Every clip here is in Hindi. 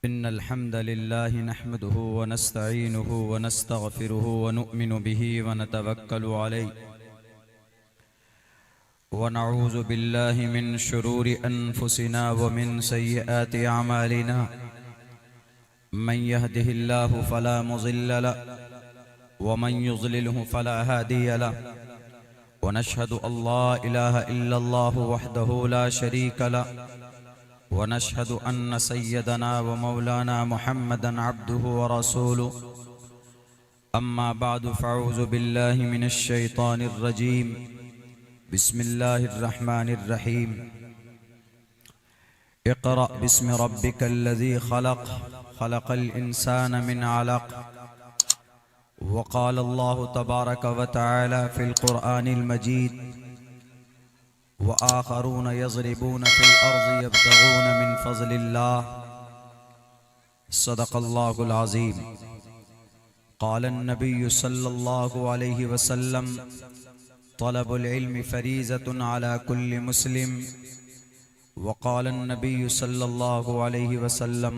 इन्नल हम्दलिल्लाहि नहमदुहु व नस्तईनुहु व नस्तगफिरुहु व नु'मिनु बिही व नतवक्कलु अलैहि व नऊज़ु बिल्लाहि मिन शुरूरि अनफुसिना व मिन सय्यिआति अमालिना मन यहदिहिल्लाहु फला मुज़िल्ल लहु व मन युज़लिलहु फला हादिय लहु व नशहदु अल्ला इलाहा इल्लल्लाहु वहदहु ला शरीक लहु वनशहदु अन्न सय्यदना व मौलाना मुहम्मदन अब्दुहु व रसूलुहु अम्मा बअदु फ़अऊज़ु बिल्लाहि मिनश शैतानिर रजीम बिस्मिल्लाहिर रहमानिर रहीम इक़रा बिस्मि रब्बिकल्लज़ी खलक़ खलक़ल इंसान मिन अलक़ व क़ाल अल्लाहु तबारक व तआला फ़िल क़ुरआनिल मजीद व आखरून यज़रिबून फ़िल अर्ज़ि यब्तगून मिन फ़ज़लिल्लाह सदक़ल्लाहुल अज़ीम। क़ालन नबिय्यु सल्लल्लाहु अलैहि वसल्लम तलबुल इल्मि फ़रीज़तुन अला कुल्लि मुस्लिम व क़ालन नबिय्यु सल्लल्लाहु अलैहि वसल्लम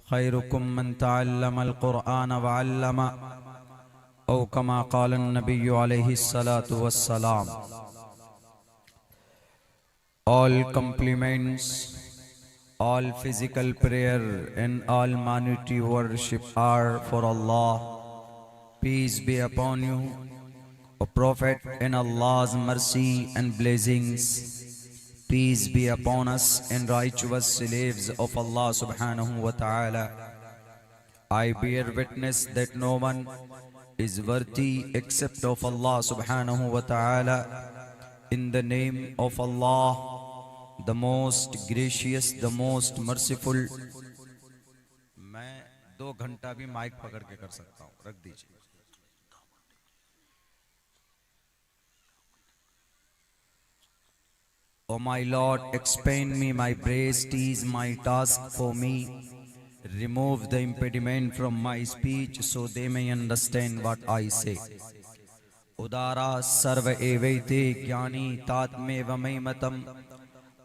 ख़ैरुकुम मन तअल्लमल क़ुरआन व अल्लम औ कमा क़ालन नबिय्यु अलैहि सलातु वस्सलाम। All compliments, all physical prayer and all monetary worship are for Allah. Peace be upon you, O Prophet, and Allah's mercy and blessings. Peace be upon us and righteous slaves of Allah subhanahu wa ta'ala. I bear witness that no one is worthy except of Allah subhanahu wa ta'ala. In the name of Allah, the most gracious, the most merciful। मैं 2 घंटा भी माइक पकड़ के कर सकता हूँ, रख दीजिए। O my Lord, expand me my breast, ease my task for me, remove the impediment from my speech so they may understand what I say। उदारा सर्व एवैते ज्ञानी तात्मेव मयिमतम्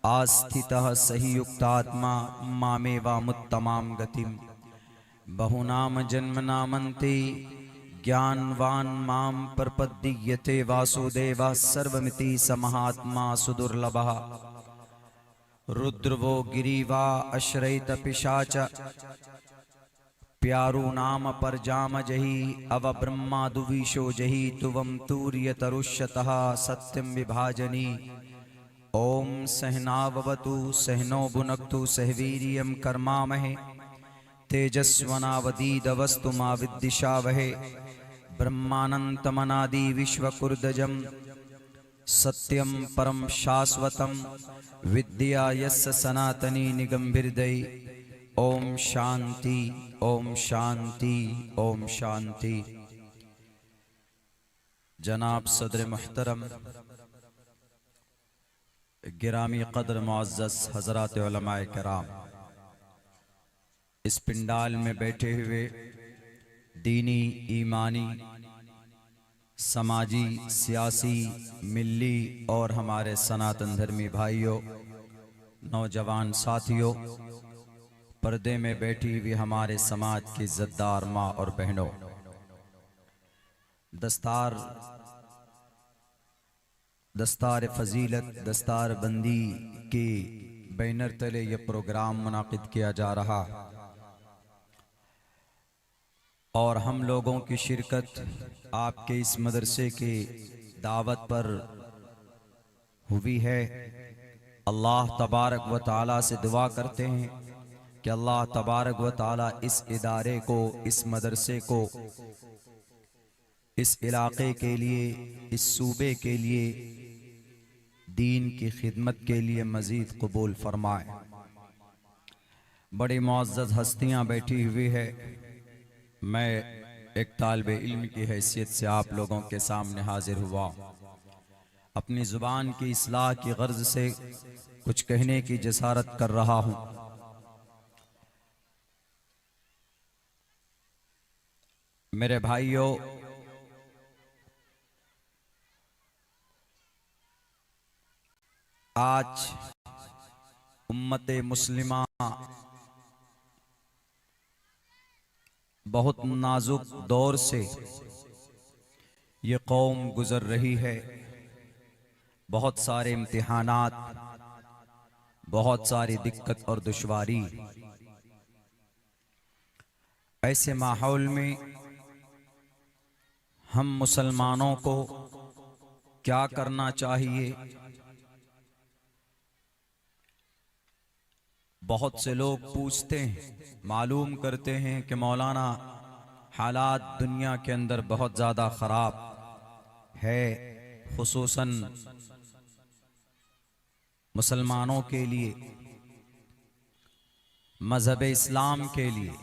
आस्थितः सहि युक्तात्मा मामेवामुत्तमां गतिम्। बहुनाम जन्मनामन्ते ज्ञानवान् मां प्रपद्यते वासुदेवः सर्वमिति समहात्मा सुदुर्लभः। रुद्रवो गिरिवा अश्रैत पिशाच प्यारू नाम पर जाम जही अव ब्रह्मा दुविशो जही तुवम तूर्य तरुष्यतः सत्यम विभाजनी। ओम सहनावतु सहनो भुनक्तु सहवीर्यं कर्मामहे तेजस्वनावदीदवस्तु मा विद्विषावहे। ब्रह्मानंतमनादि विश्वकुर्दजं सत्यं परम शाश्वतं विद्या यस्य सनातनी निगम्भिर्दयी। ओम शांति ओम शांति ओम शांति। जनाब सदर मुहतरम, गिरामी कदर मुअज़्ज़ज़ हज़रात उलमाए किराम, इस पिंडाल में बैठे हुए दीनी, ईमानी, समाजी, सियासी, मिल्ली और हमारे सनातन धर्मी भाइयों, नौजवान साथियों, पर्दे में बैठी हुई हमारे समाज की इज़्ज़तदार माँ और बहनों, दस्तार फजीलत, दस्तार बंदी के बैनर तले यह प्रोग्राम मुनाकिद किया जा रहा और हम लोगों की शिरकत आपके इस मदरसे के दावत पर हुई है। अल्लाह तबारक व ताला से दुआ करते हैं कि अल्लाह तबारक व ताला इस इदारे को, इस मदरसे को, इस इलाके के लिए, इस सूबे के लिए, दीन की खिदमत के लिए मजीद कबूल फरमाए। बड़ी मुअज़्ज़ज़ हस्तियां बैठी हुई है। मैं एक तालिबे इल्म की हैसियत से आप लोगों के सामने हाजिर हुआ। अपनी ज़ुबान की इस्लाह की गर्ज से कुछ कहने की जसारत कर रहा हूँ। मेरे भाइयों, आज उम्मते मुस्लिमा बहुत नाजुक दौर से ये कौम गुजर रही है। बहुत सारे इम्तिहानात, बहुत सारी दिक्कत और दुश्वारी। ऐसे माहौल में हम मुसलमानों को क्या करना चाहिए? बहुत से लोग पूछते हैं, मालूम करते हैं कि मौलाना हालात दुनिया के अंदर बहुत ज़्यादा ख़राब है, खुसूसन मुसलमानों के लिए, मज़हब इस्लाम के लिए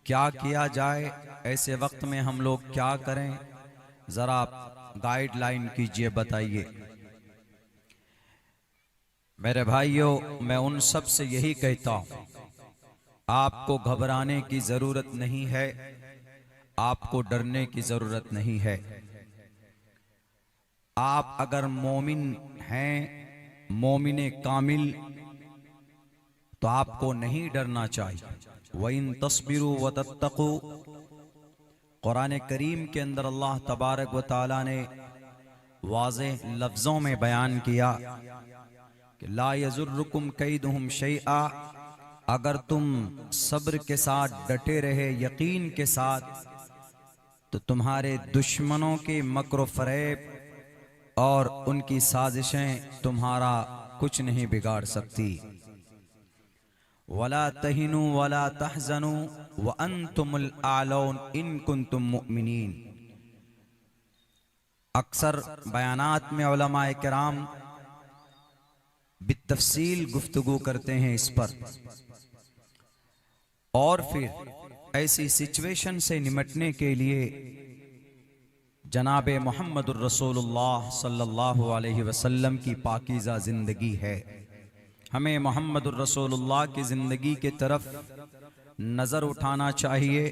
क्या किया जाए? ऐसे वक्त में हम लोग क्या करें? ज़रा गाइडलाइन कीजिए, बताइए। मेरे भाइयों, मैं उन सब से यही कहता हूं, आपको घबराने की ज़रूरत नहीं है, आपको डरने की ज़रूरत नहीं है। आप अगर मोमिन हैं, मोमिने कामिल, तो आपको नहीं डरना चाहिए। वइन तस्बिरु व तत्तकू, कुरान करीम के अंदर अल्लाह तबारक व तआला ने वाज़ेह लफ्ज़ों में बयान किया कि ला यज़ुर्रुकुम कैदुहुम शैआ, अगर तुम सब्र के साथ डटे रहे, यकीन के साथ, तो तुम्हारे दुश्मनों के मक्र फरेब और उनकी साजिशें तुम्हारा कुछ नहीं बिगाड़ सकती। वला तहिनु वला तहजनु व अंतुमुल आलौन इन कुंतुम मुमिनीन। अक्सर बयानात में उलमाए किराम बितफसील गुफ्तगू करते हैं इस पर, और फिर ऐसी सिचुएशन से निमटने के लिए जनाबे मोहम्मदुर रसूलुल्लाह सल्लल्लाहु अलैहि वसल्लम की पाकीज़ा ज़िंदगी है। हमें मोहम्मदुर रसूलुल्लाह की ज़िंदगी के तरफ नज़र उठाना चाहिए,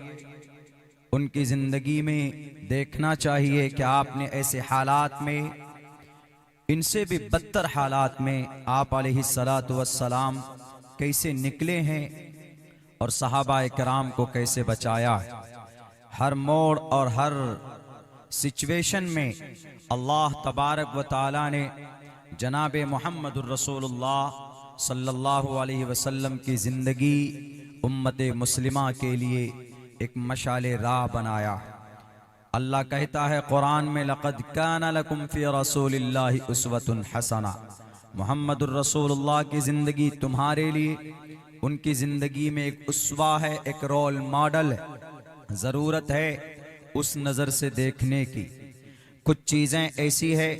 उनकी ज़िंदगी में देखना चाहिए कि आपने ऐसे हालात में, इनसे भी बदतर हालात में आप अलैहिस्सलातु वस्सलाम कैसे निकले हैं और सहाबाए किराम को कैसे बचाया। हर मोड़ और हर सिचुएशन में अल्लाह तबारक व तआला ने जनाबे मोहम्मदुर रसूलुल्लाह सल्लल्लाहु अलैहि वसल्लम की ज़िंदगी उम्मते मुस्लिमा के लिए एक मशाले राह बनाया। अल्लाह कहता है कुरान में, लक़द काना लकुम फ़ी रसूलिल्लाहि उस्वतुन हसना। मोहम्मदुर रसूलुल्लाह की ज़िंदगी तुम्हारे लिए, उनकी ज़िंदगी में एक उस्वा है, एक रोल मॉडल है। ज़रूरत है उस नज़र से देखने की। कुछ चीज़ें ऐसी है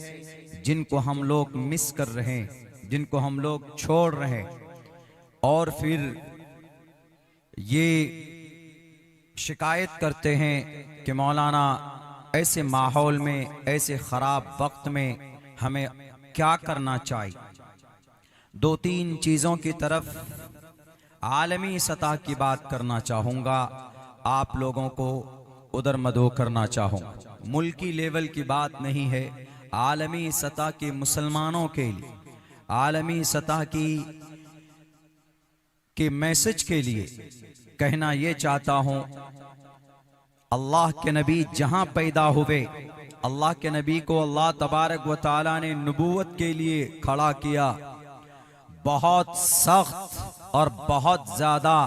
जिनको हम लोग मिस कर रहे हैं, जिनको हम लोग छोड़ रहे हैं, और फिर ये शिकायत करते हैं कि मौलाना ऐसे माहौल में, ऐसे ख़राब वक्त में हमें क्या करना चाहिए। दो तीन चीज़ों की तरफ आलमी सतह की बात करना चाहूँगा, आप लोगों को उधर मदो करना चाहूँगा। मुल्की लेवल की बात नहीं है, आलमी सतह के मुसलमानों के लिए, आलमी सतह के मैसेज के लिए कहना ये चाहता हूँ, अल्लाह के नबी जहाँ पैदा हुए, अल्लाह के नबी को अल्लाह तबारक व तआला ने नबूवत के लिए खड़ा किया। बहुत सख्त और बहुत ज़्यादा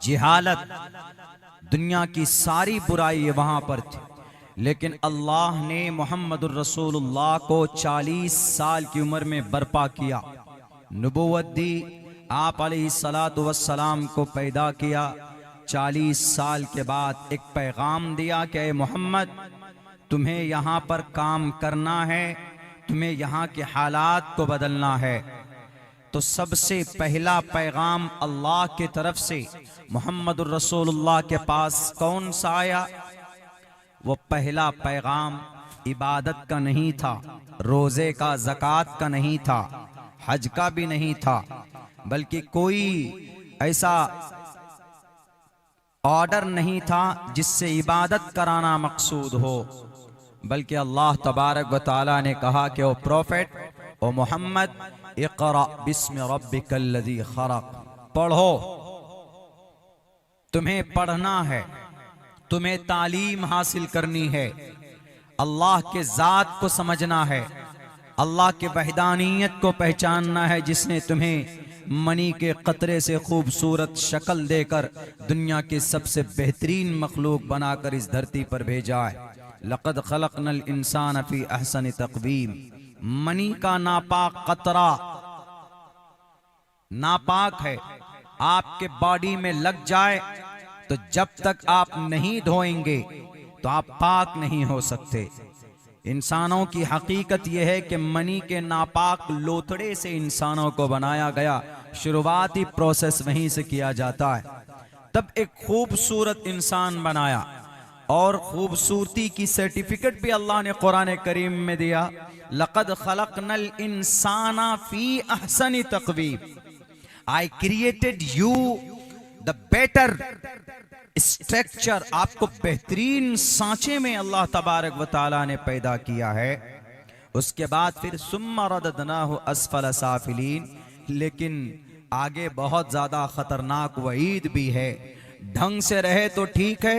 जिहालत, दुनिया की सारी बुराई वहाँ पर थी, लेकिन अल्लाह ने मोहम्मदुर रसूलुल्लाह को 40 साल की उम्र में बर्पा किया, नबूवत दी, आप अलैहिस्सलातु वस्सलाम को पैदा किया। 40 साल के बाद एक पैगाम दिया कि ए मोहम्मद, तुम्हें यहाँ पर काम करना है, तुम्हें यहाँ के हालात को बदलना है। तो सबसे पहला पैगाम अल्लाह की तरफ से मोहम्मदुर रसूलुल्लाह के पास कौन सा आया? वो पहला पैगाम इबादत का नहीं था, रोज़े का, ज़कात का नहीं था, हज का भी नहीं था, बल्कि कोई ऐसा ऑर्डर नहीं था जिससे इबादत कराना मकसूद हो, बल्कि अल्लाह तबारक व तआला ने कहा कि ओ प्रोफेट, ओ मोहम्मद, इक़रा बिस्मि रब्बिकल्लज़ी खलक़, पढ़ो, तुम्हें पढ़ना है। तुम्हें तालीम हासिल करनी है, अल्लाह के ज़ात को समझना है, अल्लाह के वहदानियत को पहचानना है, जिसने तुम्हें मनी के कतरे से खूबसूरत शक्ल देकर दुनिया के सबसे बेहतरीन मखलूक बनाकर इस धरती पर भेजा है। लक़द खलक़नल इंसान फी अहसन तक़वीम। मनी का नापाक कतरा नापाक है, आपके बॉडी में लग जाए तो जब तक आप नहीं धोएंगे तो आप पाक नहीं हो सकते। इंसानों की हकीकत यह है कि मनी के नापाक लोथड़े से इंसानों को बनाया गया। शुरुआती प्रोसेस वहीं से किया जाता है, तब एक खूबसूरत इंसान बनाया और खूबसूरती की सर्टिफिकेट भी अल्लाह ने कुरान करीम में दिया। लक़द खलक़नल इंसाना फी अहसनि तक़वीम। I created you the better structure। आपको बेहतरीन सांचे में अल्लाह तबारक व तआला ने पैदा किया है। उसके बाद फिर सुम्मा रददनाहु अस्फल साफिलीन। लेकिन आगे बहुत ज्यादा खतरनाक वईद भी है। ढंग से रहे तो ठीक है,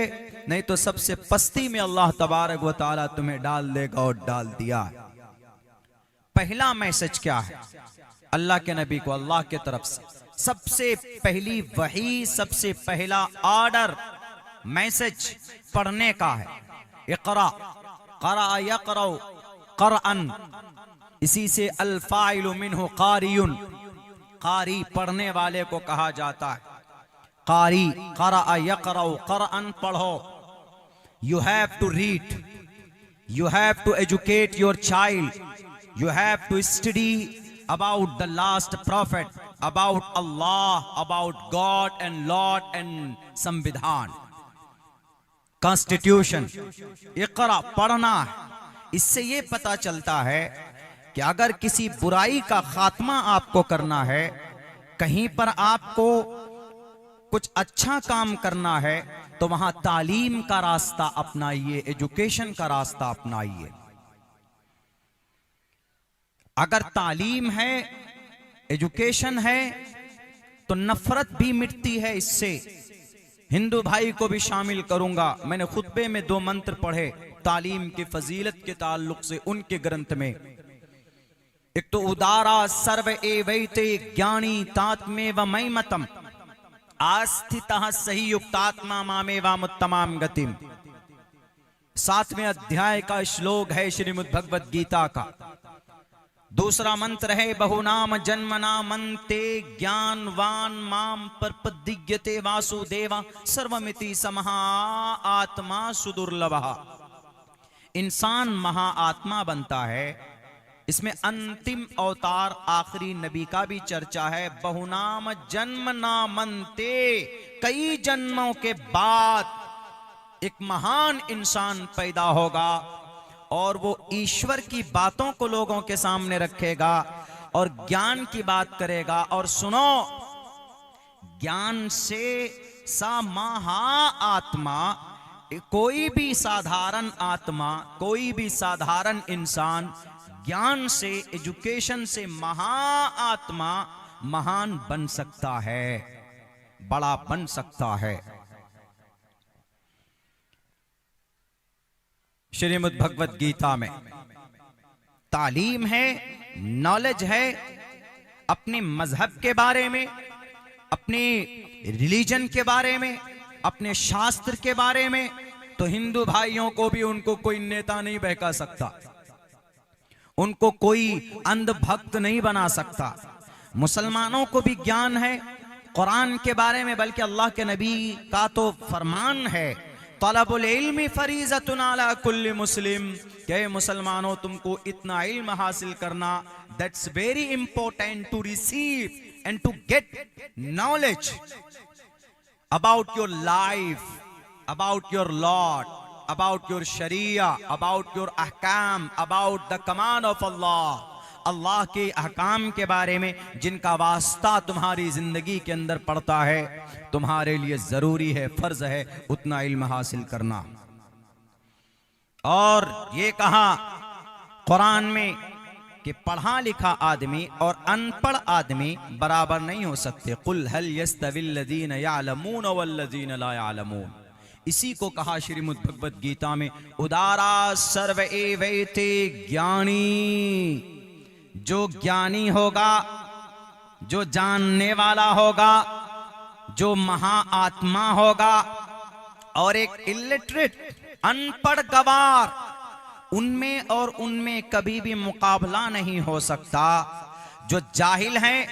नहीं तो सबसे पस्ती में अल्लाह तबारक व तआला तुम्हें डाल देगा और डाल दिया। पहला मैसेज क्या है अल्लाह के नबी को अल्लाह के तरफ से? सबसे पहली वही, सबसे पहला ऑर्डर मैसेज पढ़ने का है। इक़रा, क़रा यक़रउ क़रअन, इसी से अल फ़ाइलु मिन्हु क़ारियुन। क़ारी पढ़ने वाले को कहा जाता है। क़ारी, क़रा यक़रउ क़रअन, पढ़ो। You have to read, you have to educate your child, you have to study about the last prophet, about Allah, about God and Lord and संविधान, कॉन्स्टिट्यूशन। इक़रा, पढ़ना है। इससे ये पता चलता है कि अगर किसी बुराई का खात्मा आपको करना है, कहीं पर आपको कुछ अच्छा काम करना है, तो वहां तालीम का रास्ता अपनाइए, एजुकेशन का रास्ता अपनाइए। अगर तालीम है, एजुकेशन है, तो नफरत भी मिटती है इससे। हिंदू भाई को भी शामिल करूंगा। मैंने खुतबे में 2 मंत्र पढ़े तालीम की फजीलत के ताल्लुक से उनके ग्रंथ में। एक तो उदारा सर्व एवैते ज्ञानी तात्मे व मैमतम आस्थितः सही युक्तात्मा मामे व मुत्तमाम गतिम। 7वें अध्याय का श्लोक है श्रीमद् भगवत गीता का। दूसरा मंत्र है बहुनाम जन्मना मंते ज्ञानवान माम परपदिग्यते वासुदेवा सर्वमिति समहा आत्मा सुदुर्लभः। इंसान महाआत्मा बनता है। इसमें अंतिम अवतार आखिरी नबी का भी चर्चा है। बहुनाम जन्मना मंते, कई जन्मों के बाद एक महान इंसान पैदा होगा और वो ईश्वर की बातों को लोगों के सामने रखेगा और ज्ञान की बात करेगा। और सुनो, ज्ञान से सा महा आत्मा, कोई भी साधारण आत्मा, कोई भी साधारण इंसान ज्ञान से, एजुकेशन से महा आत्मा महान बन सकता है, बड़ा बन सकता है। श्रीमद् भगवत गीता में तालीम है, नॉलेज है अपने मजहब के बारे में, अपने रिलीजन के बारे में, अपने शास्त्र के बारे में। तो हिंदू भाइयों को भी उनको कोई नेता नहीं बहका सकता, उनको कोई अंधभक्त नहीं बना सकता। मुसलमानों को भी ज्ञान है कुरान के बारे में, बल्कि अल्लाह के नबी का तो फरमान है तलबुल इल्मी फरीज़तुन अला कुल्ली मुस्लिम, कि मुसलमानों तुमको इतना इल्म हासिल करना, that's very important to receive and to get knowledge about your life, about your lord, about your sharia, about your ahkam, about the command of Allah। अल्लाह के अहकाम के बारे में जिनका वास्ता तुम्हारी जिंदगी के अंदर पड़ता है, तुम्हारे लिए जरूरी है, फर्ज है उतना इल्म हासिल करना। और ये कहा कुरान में कि पढ़ा लिखा आदमी और अनपढ़ आदमी बराबर नहीं हो सकते। कुल हल यस्तविल लज़ीना यअलमून वल्लज़ीना ला यअलमून। इसी को कहा श्रीमद् भगवद गीता में, उदारा सर्व एवैते ज्ञानी। जो ज्ञानी होगा, जो जानने वाला होगा, जो महाआत्मा होगा, और एक इलिटरेट अनपढ़ गवार, उनमें और उनमें कभी भी मुकाबला नहीं हो सकता। जो जाहिल हैं,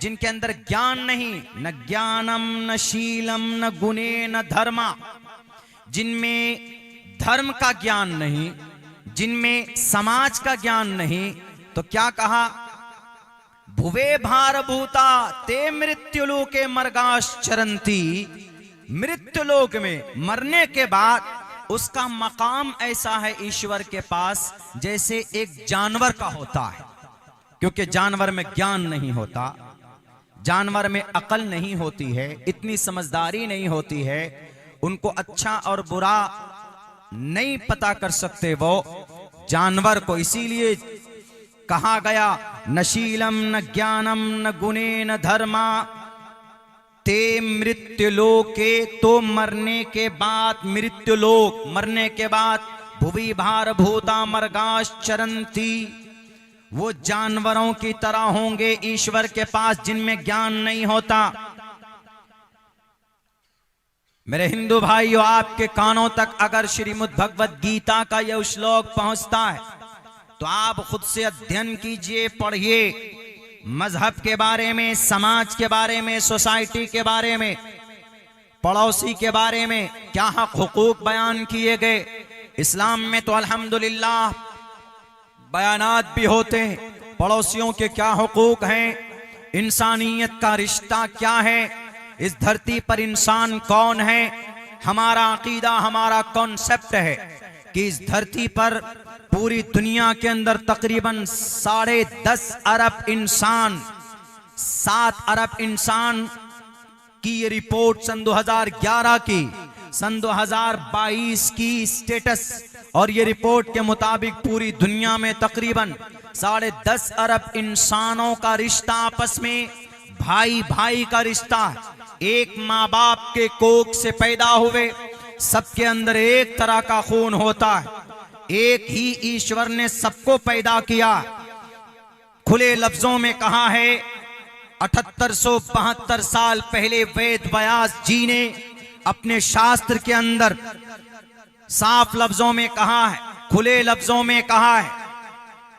जिनके अंदर ज्ञान नहीं, न ज्ञानम न शीलम न गुणे न धर्मा, जिनमें धर्म का ज्ञान नहीं, जिनमें समाज का ज्ञान नहीं, तो क्या कहा, भुवे भारभूता ते मृत्युलोके मर्गाश्चरन्ति। मृत्युलोक में मरने के बाद उसका मकाम ऐसा है ईश्वर के पास जैसे एक जानवर का होता है, क्योंकि जानवर में ज्ञान नहीं होता, जानवर में अकल नहीं होती है, इतनी समझदारी नहीं होती है, उनको अच्छा और बुरा नहीं पता कर सकते वो जानवर को। इसीलिए कहा गया, न शीलम न ज्ञानम न गुणे न धर्मा ते मृत्युलोके। तो मरने के बाद, मृत्युलोक मरने के बाद, भुवि भारभूता मर्गाश्चरन्ति, वो जानवरों की तरह होंगे ईश्वर के पास जिनमें ज्ञान नहीं होता। मेरे हिंदू भाइयों, आपके कानों तक अगर श्रीमद् भगवद गीता का यह श्लोक पहुंचता है तो आप खुद से अध्ययन कीजिए, पढ़िए, मजहब के बारे में, समाज के बारे में, सोसाइटी के बारे में, पड़ोसी के बारे में क्या हक हुकूक बयान किए गए। इस्लाम में तो अल्हम्दुलिल्लाह बयानात भी होते हैं, पड़ोसियों के क्या हुकूक हैं, इंसानियत का रिश्ता क्या है, इस धरती पर इंसान कौन है। हमारा अकीदा, हमारा कॉन्सेप्ट है कि इस धरती पर पूरी दुनिया के अंदर तकरीबन 10.5 अरब इंसान, 7 अरब इंसान की ये रिपोर्ट सन 2011 की, सन 2022 की स्टेटस, और ये रिपोर्ट के मुताबिक पूरी दुनिया में तकरीबन 10.5 अरब इंसानों का रिश्ता आपस में भाई भाई का रिश्ता है। एक माँ बाप के कोख से पैदा हुए, सबके अंदर एक तरह का खून होता है, एक ही ईश्वर ने सबको पैदा किया। खुले लफ्जों में कहा है, 7872 साल पहले वेद व्यास जी ने अपने शास्त्र के अंदर साफ लफ्जों में कहा है, खुले लफ्जों में कहा है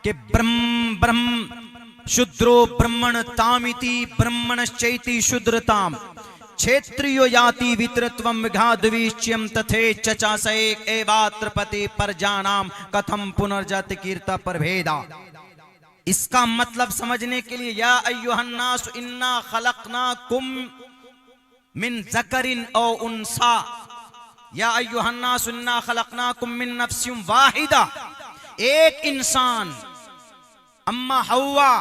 कि ब्रह्म शूद्रो ब्रह्मण तामिति ब्रह्मणश्चैति शूद्रताम क्षेत्रियो याति वितरत्वम विघाद्विच्यम तथे चचासे एवात्रपति परजानाम कथम पुनर्जाति कीर्ता परभेदा। इसका मतलब समझने के लिए, या अय्युहन्नास इन्ना खलकनाकुम मिन ज़करिन औ उन्सा, या अय्युहन्नास इन्ना खलकनाकुम मिन नफ्सिन वाहिदा। एक इंसान, अम्मा हव्वा,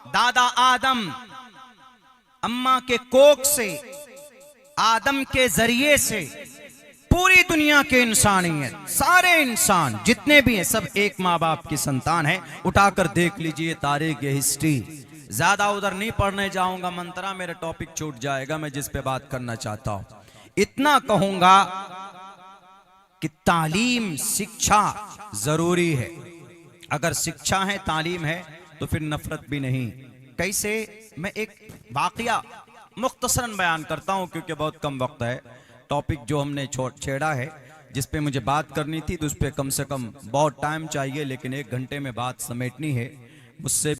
दादा आदम, अम्मा के कोख से, आदम के जरिए से पूरी दुनिया के इंसानियत, सारे इंसान जितने भी हैं, सब एक माँ बाप की संतान है। उठाकर देख लीजिए तारीख, हिस्ट्री। ज्यादा उधर नहीं पढ़ने जाऊंगा, मंत्रा मेरा टॉपिक छूट जाएगा, मैं जिस पे बात करना चाहता हूं। इतना कहूंगा कि तालीम, शिक्षा जरूरी है। अगर शिक्षा है, तालीम है, तो फिर नफरत भी नहीं। कैसे? मैं एक वाकया मुख्तसरन बयान करता हूं, क्योंकि बहुत कम वक्त है। टॉपिक जो हमने छेड़ा है, जिस पे मुझे बात करनी थी, तो उस पे कम से कम बहुत टाइम चाहिए, लेकिन 1 घंटे में बात समेटनी है मुझसे।